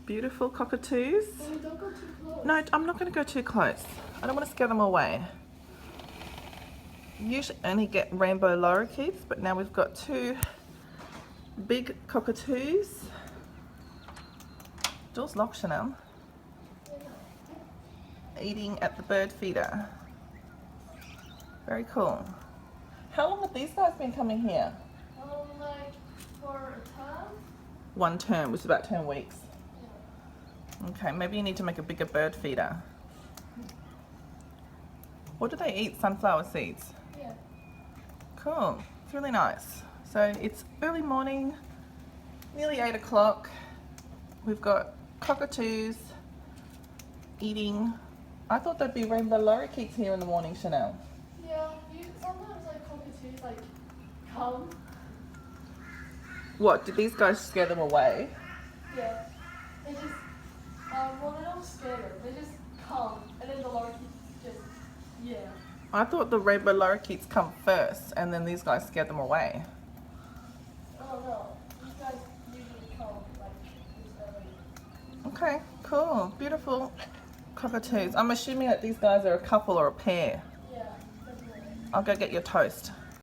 Beautiful cockatoos. Oh, don't go too close. No, I'm not going to go too close. I don't want to scare them away. Usually only get rainbow lorikeets, but now we've got two big cockatoos. Door's locked, Chanel. Eating at the bird feeder. Very cool. How long have these guys been coming here? Like for a term? One term, which is about 10 weeks. Yeah. Okay, maybe you need to make a bigger bird feeder. What do they eat? Sunflower seeds? Yeah. Cool. It's really nice. So it's early morning, nearly 8 o'clock. We've got cockatoos eating. I thought there'd be rainbow lorikeets here in the morning, Chanel. Yeah, sometimes like cockatoos like come. What, did these guys scare them away? Yeah. They just well they don't scare them, they just come and then the lorikeets just I thought the rainbow lorikeets come first and then these guys scare them away. Oh no. These guys usually come like this early. Okay, cool. Beautiful cockatoos. I'm assuming that these guys are a couple or a pair. Yeah, definitely. I'll go get your toast.